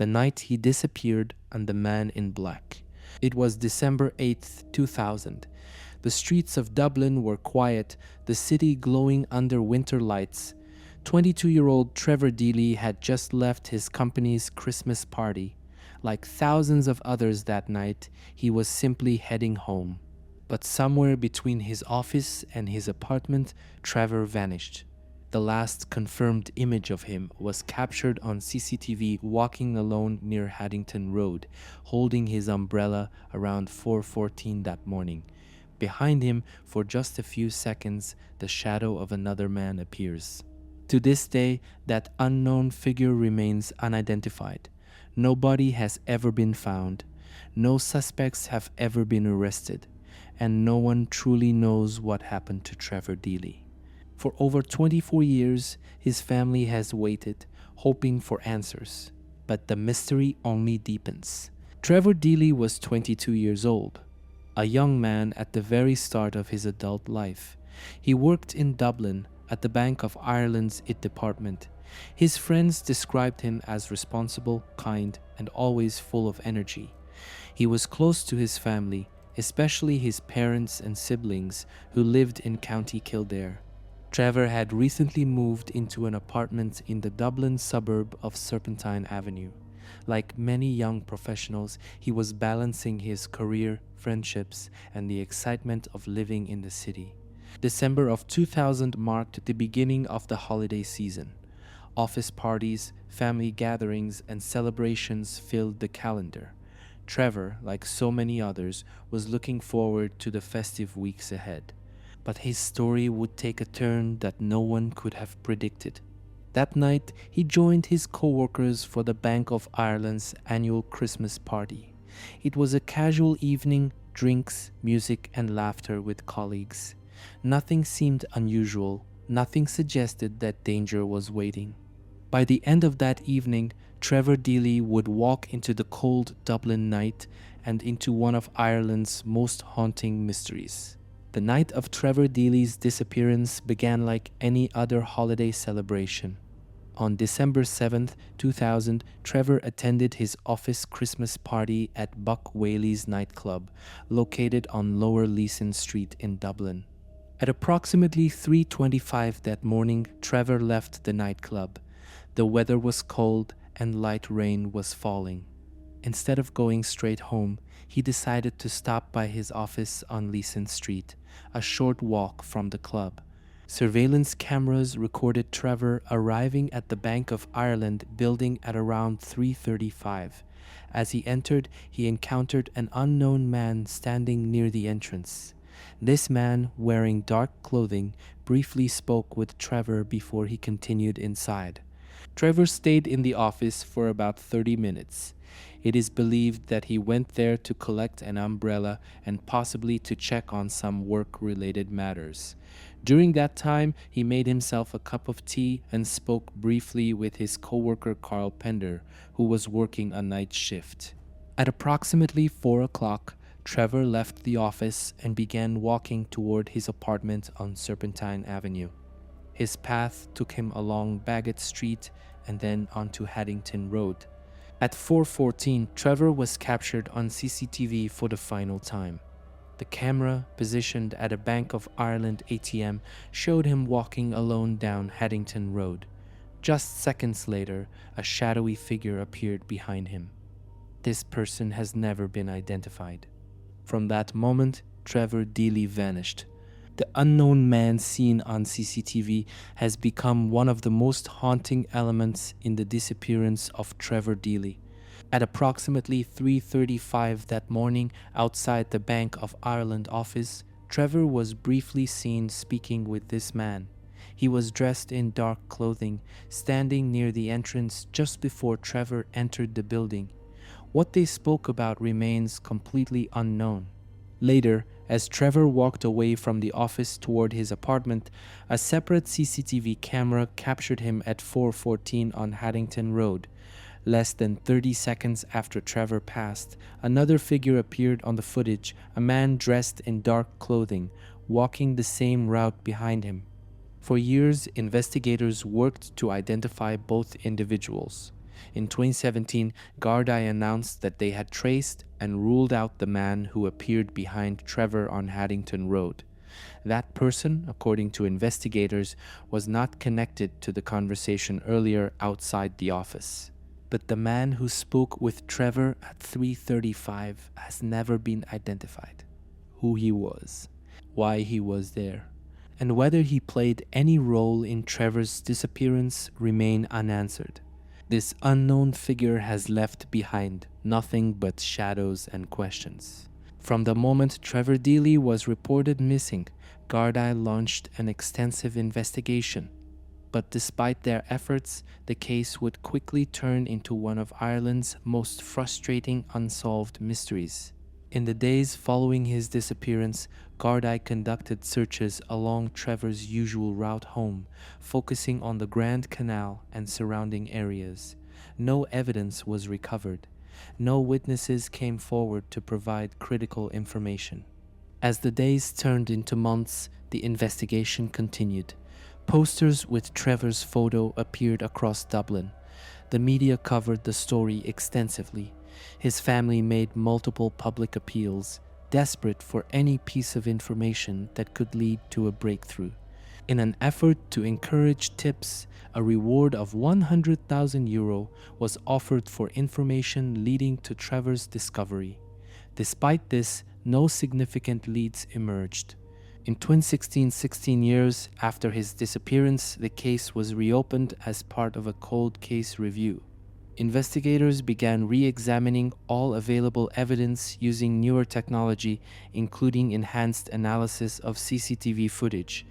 the night he disappeared, and the man in black. It was December 8th, 2000. The streets of Dublin were quiet, the city glowing under winter lights. 22-year-old Trevor Deely had just left his company's Christmas party. Like thousands of others that night, he was simply heading home. But somewhere between his office and his apartment, Trevor vanished. The last confirmed image of him was captured on CCTV walking alone near Haddington Road, holding his umbrella around 4:14 that morning. Behind him, for just a few seconds, the shadow of another man appears. To this day, that unknown figure remains unidentified. No body has ever been found, no suspects have ever been arrested, and no one truly knows what happened to Trevor Deely. For over 24 years, his family has waited, hoping for answers. But the mystery only deepens. Trevor Deely was 22 years old, a young man at the very start of his adult life. He worked in Dublin at the Bank of Ireland's IT department. His friends described him as responsible, kind, and always full of energy. He was close to his family, especially his parents and siblings who lived in County Kildare. Trevor had recently moved into an apartment in the Dublin suburb of Serpentine Avenue. Like many young professionals, he was balancing his career, friendships, and the excitement of living in the city. December of 2000 marked the beginning of the holiday season. Office parties, family gatherings, and celebrations filled the calendar. Trevor, like so many others, was looking forward to the festive weeks ahead. But his story would take a turn that no one could have predicted. That night, he joined his co-workers for the Bank of Ireland's annual Christmas party. It was a casual evening, drinks, music, and laughter with colleagues. Nothing seemed unusual, nothing suggested that danger was waiting. By the end of that evening, Trevor Deely would walk into the cold Dublin night and into one of Ireland's most haunting mysteries. The night of Trevor Deely's disappearance began like any other holiday celebration. On December 7th, 2000, Trevor attended his office Christmas party at Buck Whaley's nightclub, located on Lower Leeson Street in Dublin. At approximately 3:25 that morning, Trevor left the nightclub. The weather was cold and light rain was falling. Instead of going straight home, he decided to stop by his office on Leeson Street, a short walk from the club. Surveillance cameras recorded Trevor arriving at the Bank of Ireland building at around 3:35. As he entered, he encountered an unknown man standing near the entrance. This man, wearing dark clothing, briefly spoke with Trevor before he continued inside. Trevor stayed in the office for about 30 minutes. It is believed that he went there to collect an umbrella and possibly to check on some work-related matters. During that time, he made himself a cup of tea and spoke briefly with his co-worker Carl Pender, who was working a night shift. At approximately 4 o'clock, Trevor left the office and began walking toward his apartment on Serpentine Avenue. His path took him along Baggot Street and then onto Haddington Road. At 4:14, Trevor was captured on CCTV for the final time. The camera, positioned at a Bank of Ireland ATM, showed him walking alone down Haddington Road. Just seconds later, a shadowy figure appeared behind him. This person has never been identified. From that moment, Trevor Deely vanished. The unknown man seen on CCTV has become one of the most haunting elements in the disappearance of Trevor Deely. At approximately 3:35 that morning, outside the Bank of Ireland office, Trevor was briefly seen speaking with this man. He was dressed in dark clothing, standing near the entrance just before Trevor entered the building. What they spoke about remains completely unknown. Later, as Trevor walked away from the office toward his apartment, a separate CCTV camera captured him at 4:14 on Haddington Road. Less than 30 seconds after Trevor passed, another figure appeared on the footage, a man dressed in dark clothing, walking the same route behind him. For years, investigators worked to identify both individuals. In 2017, Gardaí announced that they had traced and ruled out the man who appeared behind Trevor on Haddington Road. That person, according to investigators, was not connected to the conversation earlier outside the office. But the man who spoke with Trevor at 3:35 has never been identified. Who he was, why he was there, and whether he played any role in Trevor's disappearance remain unanswered. This unknown figure has left behind nothing but shadows and questions. From the moment Trevor Deely was reported missing, Gardaí launched an extensive investigation. But despite their efforts, the case would quickly turn into one of Ireland's most frustrating unsolved mysteries. In the days following his disappearance, Gardaí conducted searches along Trevor's usual route home, focusing on the Grand Canal and surrounding areas. No evidence was recovered. No witnesses came forward to provide critical information. As the days turned into months, the investigation continued. Posters with Trevor's photo appeared across Dublin. The media covered the story extensively. His family made multiple public appeals, desperate for any piece of information that could lead to a breakthrough. In an effort to encourage tips, a reward of €100,000 was offered for information leading to Trevor's discovery. Despite this, no significant leads emerged. In 2016, 16 years after his disappearance, the case was reopened as part of a cold case review. Investigators began re-examining all available evidence using newer technology, including enhanced analysis of CCTV footage.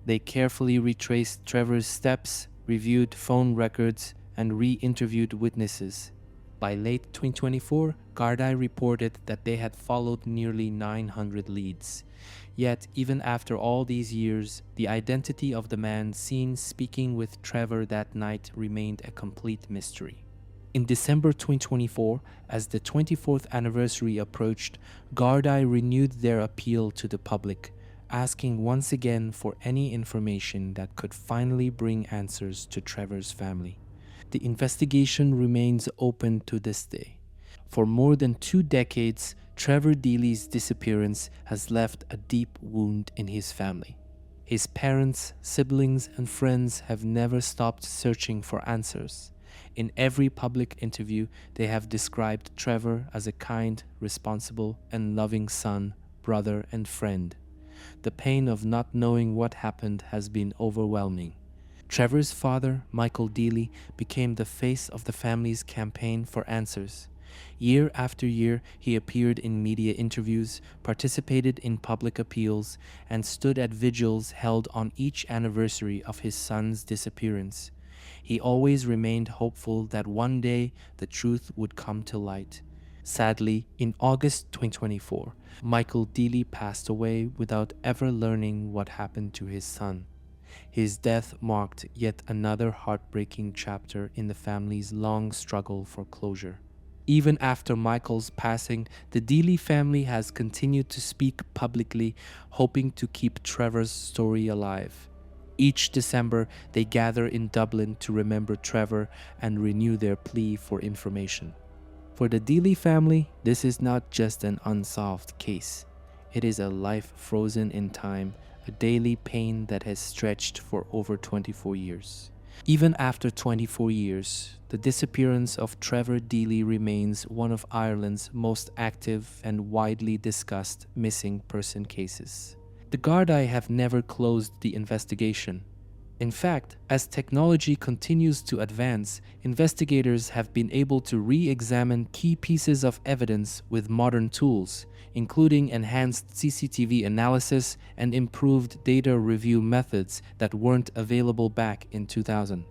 They carefully retraced Trevor's steps, reviewed phone records, and re-interviewed witnesses. By late 2024, Gardaí reported that they had followed nearly 900 leads. Yet, even after all these years, the identity of the man seen speaking with Trevor that night remained a complete mystery. In December 2024, as the 24th anniversary approached, Gardaí renewed their appeal to the public, asking once again for any information that could finally bring answers to Trevor's family. The investigation remains open to this day. For more than 2 decades, Trevor Deely's disappearance has left a deep wound in his family. His parents, siblings, and friends have never stopped searching for answers. In every public interview, they have described Trevor as a kind, responsible, and loving son, brother, and friend. The pain of not knowing what happened has been overwhelming. Trevor's father, Michael Deely, became the face of the family's campaign for answers. Year after year, he appeared in media interviews, participated in public appeals, and stood at vigils held on each anniversary of his son's disappearance. He always remained hopeful that one day the truth would come to light. Sadly, in August 2024, Michael Deely passed away without ever learning what happened to his son. His death marked yet another heartbreaking chapter in the family's long struggle for closure. Even after Michael's passing, the Deely family has continued to speak publicly, hoping to keep Trevor's story alive. Each December, they gather in Dublin to remember Trevor and renew their plea for information. For the Deely family, this is not just an unsolved case. It is a life frozen in time, a daily pain that has stretched for over 24 years. Even after 24 years, the disappearance of Trevor Deely remains one of Ireland's most active and widely discussed missing person cases. The Gardaí have never closed the investigation. In fact, as technology continues to advance, investigators have been able to re-examine key pieces of evidence with modern tools, including enhanced CCTV analysis and improved data review methods that weren't available back in 2000.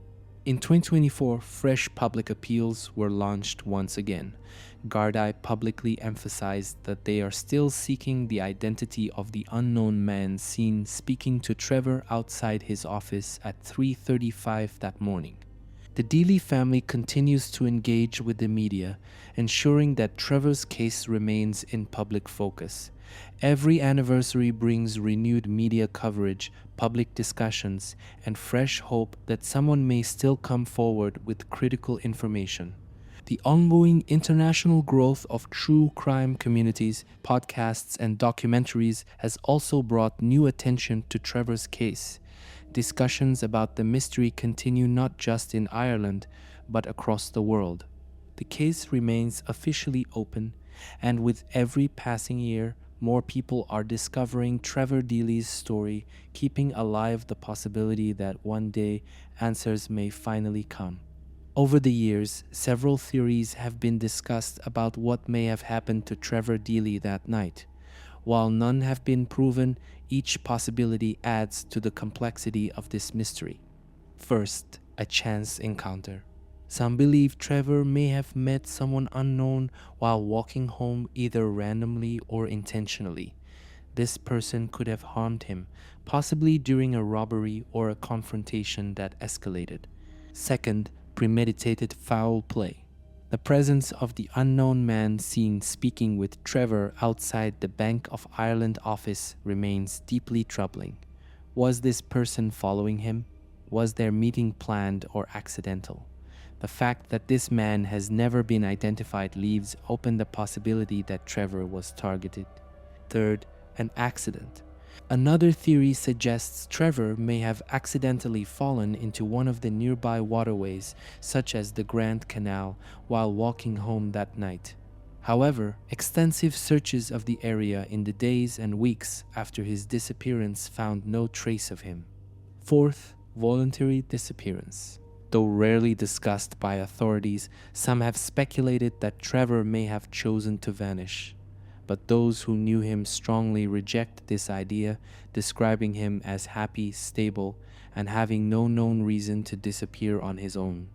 In 2024, fresh public appeals were launched once again. Gardaí publicly emphasized that they are still seeking the identity of the unknown man seen speaking to Trevor outside his office at 3:35 that morning. The Deely family continues to engage with the media, ensuring that Trevor's case remains in public focus. Every anniversary brings renewed media coverage, public discussions, and fresh hope that someone may still come forward with critical information. The ongoing international growth of true crime communities, podcasts, and documentaries has also brought new attention to Trevor's case. Discussions about the mystery continue not just in Ireland, but across the world. The case remains officially open, and with every passing year, more people are discovering Trevor Deely's story, keeping alive the possibility that one day answers may finally come. Over the years, several theories have been discussed about what may have happened to Trevor Deely that night. While none have been proven, each possibility adds to the complexity of this mystery. First, a chance encounter. Some believe Trevor may have met someone unknown while walking home, either randomly or intentionally. This person could have harmed him, possibly during a robbery or a confrontation that escalated. Second, premeditated foul play. The presence of the unknown man seen speaking with Trevor outside the Bank of Ireland office remains deeply troubling. Was this person following him? Was their meeting planned or accidental? The fact that this man has never been identified leaves open the possibility that Trevor was targeted. Third, an accident. Another theory suggests Trevor may have accidentally fallen into one of the nearby waterways, such as the Grand Canal, while walking home that night. However, extensive searches of the area in the days and weeks after his disappearance found no trace of him. Fourth, voluntary disappearance. Though rarely discussed by authorities, some have speculated that Trevor may have chosen to vanish. But those who knew him strongly reject this idea, describing him as happy, stable, and having no known reason to disappear on his own.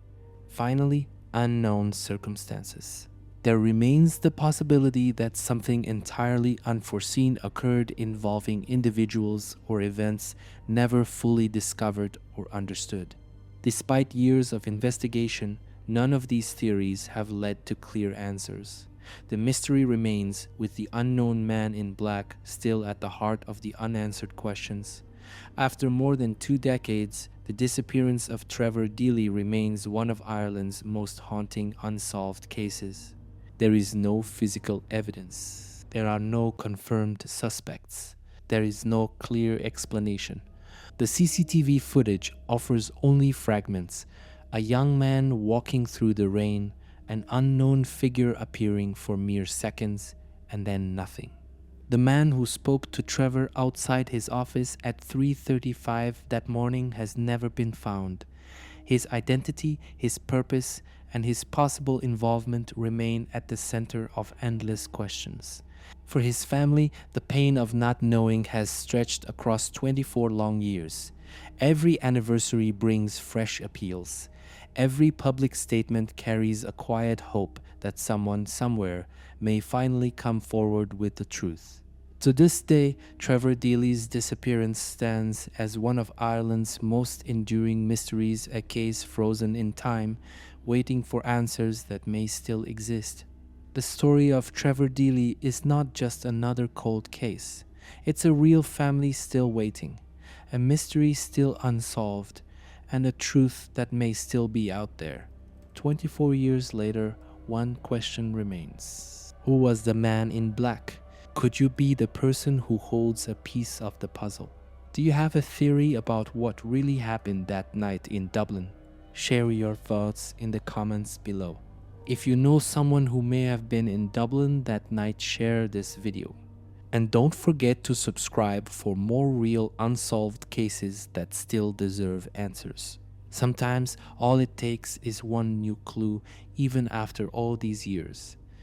Finally, unknown circumstances. There remains the possibility that something entirely unforeseen occurred involving individuals or events never fully discovered or understood. Despite years of investigation, none of these theories have led to clear answers. The mystery remains, with the unknown man in black still at the heart of the unanswered questions. After more than 2 decades, the disappearance of Trevor Deely remains one of Ireland's most haunting unsolved cases. There is no physical evidence. There are no confirmed suspects. There is no clear explanation. The CCTV footage offers only fragments: a young man walking through the rain, an unknown figure appearing for mere seconds, and then nothing. The man who spoke to Trevor outside his office at 3:35 that morning has never been found. His identity, his purpose, and his possible involvement remain at the center of endless questions. For his family, the pain of not knowing has stretched across 24 long years. Every anniversary brings fresh appeals. Every public statement carries a quiet hope that someone somewhere may finally come forward with the truth. To this day, Trevor Deely's disappearance stands as one of Ireland's most enduring mysteries, a case frozen in time, waiting for answers that may still exist. The story of Trevor Deely is not just another cold case. It's a real family still waiting, a mystery still unsolved, and a truth that may still be out there. 24 years later, one question remains. Who was the man in black? Could you be the person who holds a piece of the puzzle? Do you have a theory about what really happened that night in Dublin? Share your thoughts in the comments below. If you know someone who may have been in Dublin that night, share this video. And don't forget to subscribe for more real unsolved cases that still deserve answers. Sometimes all it takes is one new clue, even after all these years.